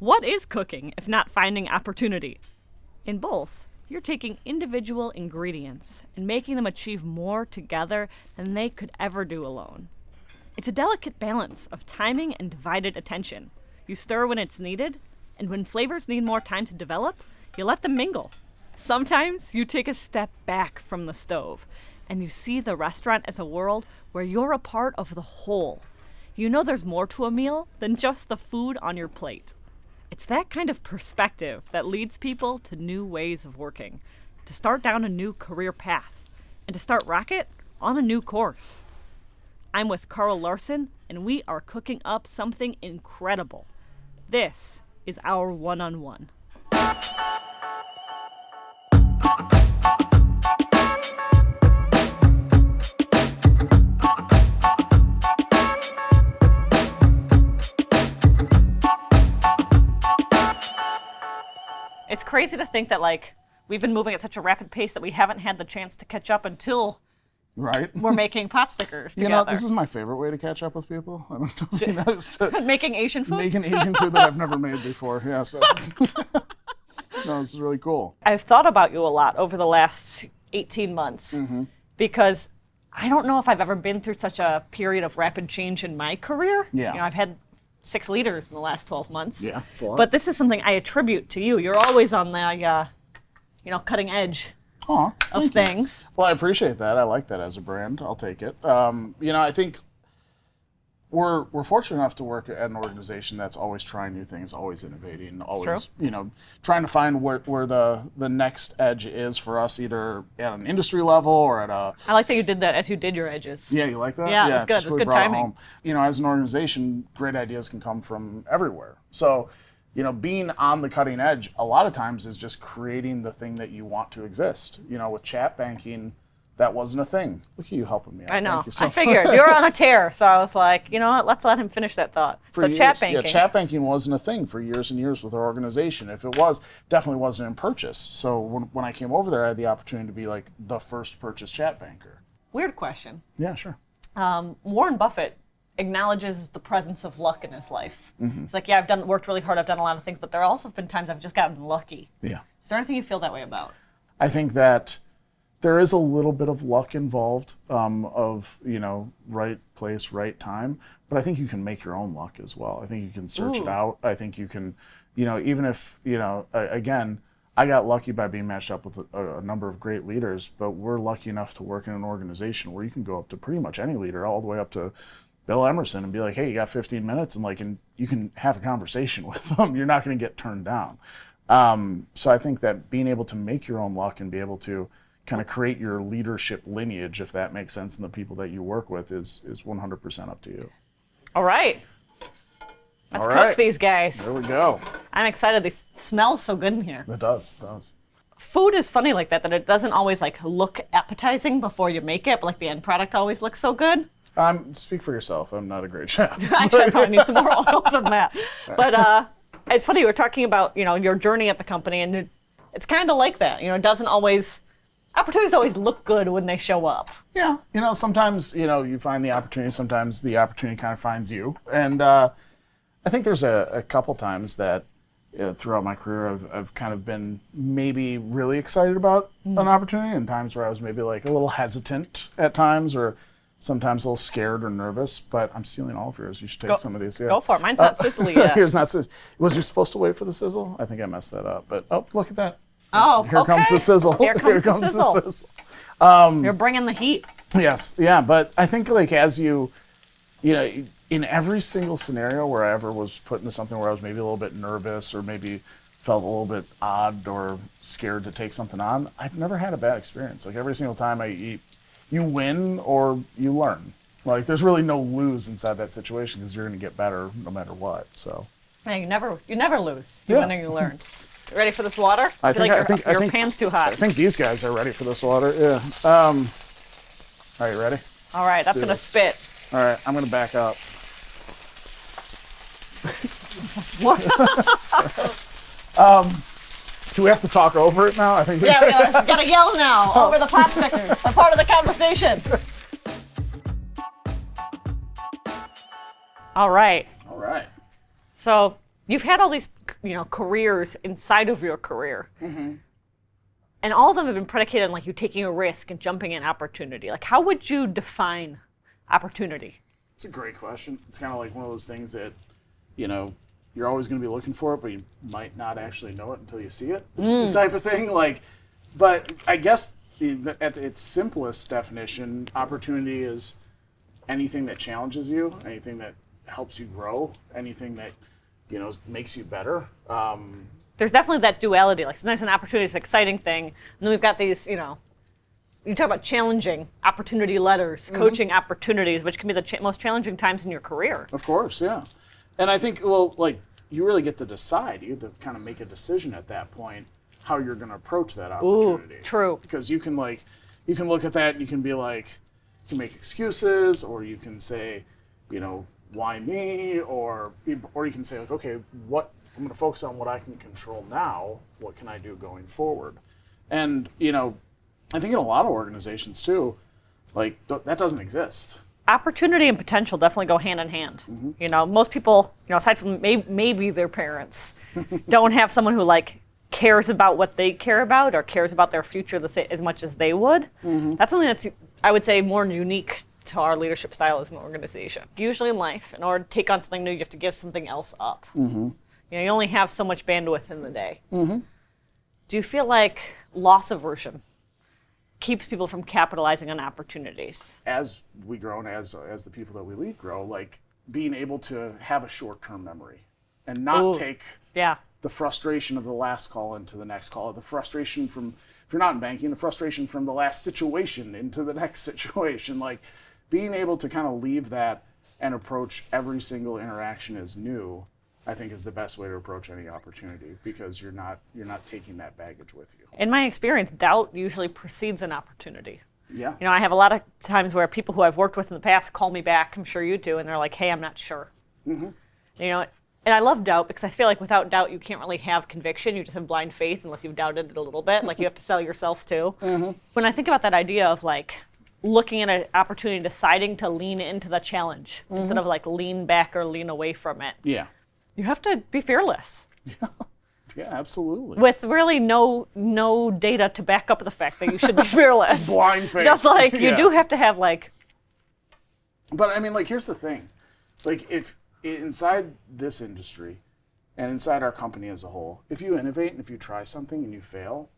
What is cooking if not finding opportunity? In both, you're taking individual ingredients and making them achieve more together than they could ever do alone. It's a delicate balance of timing and divided attention. You stir when it's needed, and when flavors need more time to develop, you let them mingle. Sometimes you take a step back from the stove, and you see the restaurant as a world where you're a part of the whole. You know there's more to a meal than just the food on your plate. It's that kind of perspective that leads people to new ways of working, to start down a new career path, and to start Rocket on a new course. I'm with Carl Larson, and we are cooking up something incredible. This is our one-on-one. It's crazy to think that, we've been moving at such a rapid pace that we haven't had the chance to catch up until we're making pot stickers together. This is my favorite way to catch up with people. I don't know if you noticed it. Making Asian food? Making Asian food that I've never made before. Yes, that's no, this is really cool. I've thought about you a lot over the last 18 months because I don't know if I've ever been through such a period of rapid change in my career. Yeah. I've had 6 leaders in the last 12 months. Yeah, it's a lot. But this is something I attribute to you. You're always on the, cutting edge of things. Well, I appreciate that. I like that as a brand. I'll take it. I think we're fortunate enough to work at an organization that's always trying new things, always innovating, always, trying to find where the next edge is for us, either at an industry level or at a... I like that you did that as you did your edges. Yeah, you like that? Yeah, it's good. It's really good timing. As an organization, great ideas can come from everywhere. So, being on the cutting edge a lot of times is just creating the thing that you want to exist. With chat banking, that wasn't a thing. Look at you helping me out. I know. Thank you so I figured. You're on a tear, so I was like, you know what? Let's let him finish that thought. Chat banking. Yeah, chat banking wasn't a thing for years and years with our organization. If it was, definitely wasn't in purchase. So when I came over there, I had the opportunity to be like the first purchase chat banker. Weird question. Yeah, sure. Warren Buffett acknowledges the presence of luck in his life. It's like, yeah, I've worked really hard, I've done a lot of things, but there also have been times I've just gotten lucky. Yeah. Is there anything you feel that way about? I think that there is a little bit of luck involved of, right place, right time. But I think you can make your own luck as well. I think you can search it out. I think you can, even if, again, I got lucky by being matched up with a number of great leaders, but we're lucky enough to work in an organization where you can go up to pretty much any leader, all the way up to Bill Emerson, and be like, hey, you got 15 minutes, and you can have a conversation with them. You're not going to get turned down. So I think that being able to make your own luck and be able to kind of create your leadership lineage, if that makes sense, and the people that you work with is 100% up to you. All right. Let's cook these guys. There we go. I'm excited. This smells so good in here. It does. Food is funny like that it doesn't always look appetizing before you make it, but the end product always looks so good. Speak for yourself. I'm not a great chef. Actually, I probably need some more oil than that. But it's funny, we're talking about, your journey at the company, and it's kind of like that. It doesn't always... Opportunities always look good when they show up. Yeah. Sometimes, you find the opportunity. Sometimes the opportunity kind of finds you. And I think there's a couple times that throughout my career I've kind of been maybe really excited about an opportunity, and times where I was maybe a little hesitant at times, or sometimes a little scared or nervous. But I'm stealing all of yours. You should take some of these. Yeah. Go for it. Mine's not sizzly yet. Yours not sizzly. Was you supposed to wait for the sizzle? I think I messed that up. But look at that. Oh, Here comes the sizzle. Here comes the sizzle. You're bringing the heat. Yes, yeah, but I think as you in every single scenario where I ever was put into something where I was maybe a little bit nervous or maybe felt a little bit odd or scared to take something on, I've never had a bad experience. Every single time you win or you learn. There's really no lose inside that situation because you're going to get better no matter what. So. Yeah, you never lose. You win and you learn. Ready for this water? I feel like your pan's too hot. I think these guys are ready for this water. Yeah. All right, you ready? All right, that's going to spit. All right, I'm going to back up. What? Do we have to talk over it now? I think. Yeah, we got to yell now over the pot stickers. They're part of the conversation. All right. All right. So you've had all these careers inside of your career. And all of them have been predicated on like you taking a risk and jumping in opportunity. Like, how would you define opportunity? It's a great question. It's kind of like one of those things that, you're always going to be looking for it, but you might not actually know it until you see it, type of thing. Like, but I guess at its simplest definition, opportunity is anything that challenges you, anything that helps you grow, anything that, makes you better. There's definitely that duality. Like, sometimes an opportunity is an exciting thing, and then we've got these, you talk about challenging opportunity letters, coaching opportunities, which can be the most challenging times in your career. Of course, yeah. And I think, you really get to decide. You have to kind of make a decision at that point how you're going to approach that opportunity. Ooh, true. Because you can look at that and you can be like, you can make excuses, or you can say, why me? Or you can say, like, okay, I'm going to focus on what I can control now. What can I do going forward? And, I think in a lot of organizations too, like, that doesn't exist. Opportunity and potential definitely go hand in hand. Most people, aside from maybe their parents, don't have someone who like cares about what they care about or cares about their future as much as they would. That's something that's, I would say, more unique to our leadership style as an organization. Usually in life, in order to take on something new, you have to give something else up. You only have so much bandwidth in the day. Do you feel like loss aversion keeps people from capitalizing on opportunities? As we grow and as the people that we lead grow, like being able to have a short-term memory and not take the frustration of the last call into the next call, the frustration from, if you're not in banking, the frustration from the last situation into the next situation. Like, being able to kind of leave that and approach every single interaction as new, I think is the best way to approach any opportunity, because you're not taking that baggage with you. In my experience, doubt usually precedes an opportunity. Yeah. I have a lot of times where people who I've worked with in the past call me back, I'm sure you do, and they're like, hey, I'm not sure. And I love doubt, because I feel like without doubt, you can't really have conviction. You just have blind faith unless you've doubted it a little bit. Like, you have to sell yourself too. When I think about that idea of like looking at an opportunity, deciding to lean into the challenge instead of like lean back or lean away from it. Yeah. You have to be fearless. Yeah, absolutely. With really no data to back up the fact that you should be fearless. Just blind faith. Just like you do have to have like. But I mean, like, here's the thing. Like, if inside this industry and inside our company as a whole, if you innovate and if you try something and you fail,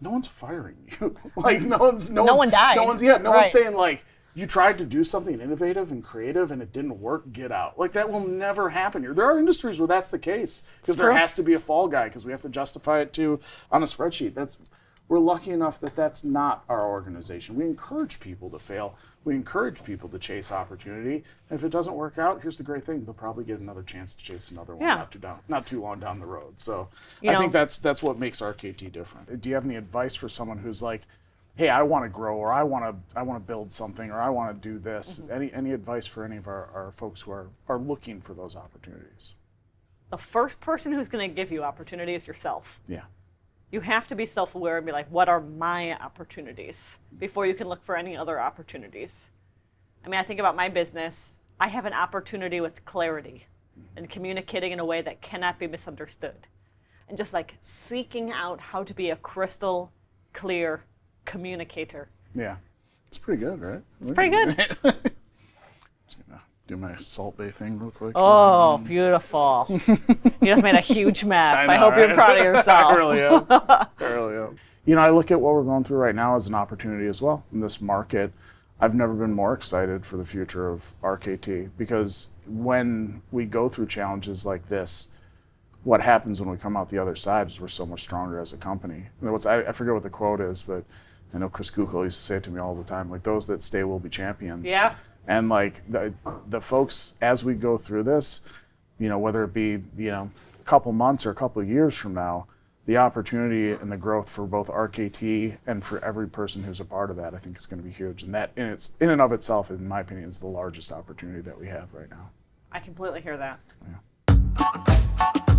no one's firing you. Like, no one's died. No one's saying like, you tried to do something innovative and creative and it didn't work, get out. Like, that will never happen here. There are industries where that's the case, because there has to be a fall guy, because we have to justify it on a spreadsheet. We're lucky enough that that's not our organization. We encourage people to fail. We encourage people to chase opportunity. And if it doesn't work out, here's the great thing. They'll probably get another chance to chase another one not too long down the road. So I think that's what makes RKT different. Do you have any advice for someone who's like, hey, I want to grow, or I want to build something, or I want to do this? Any advice for any of our folks who are looking for those opportunities? The first person who's going to give you opportunity is yourself. Yeah. You have to be self-aware and be like, what are my opportunities, before you can look for any other opportunities. I mean, I think about my business. I have an opportunity with clarity and communicating in a way that cannot be misunderstood. And just like seeking out how to be a crystal clear communicator. Yeah. It's pretty good, right? It's pretty good. Just gonna do my Salt Bay thing real quick. Oh, beautiful. You just made a huge mess. I hope right? you're proud of yourself. I really am. I really am. I look at what we're going through right now as an opportunity as well in this market. I've never been more excited for the future of RKT, because when we go through challenges like this, what happens when we come out the other side is we're so much stronger as a company. I forget what the quote is, but I know Chris Kukla used to say it to me all the time, like, those that stay will be champions. Yeah. And like the folks, as we go through this, whether it be, a couple months or a couple of years from now, the opportunity and the growth for both RKT and for every person who's a part of that, I think is going to be huge. And that in and of itself, in my opinion, is the largest opportunity that we have right now. I completely hear that. Yeah.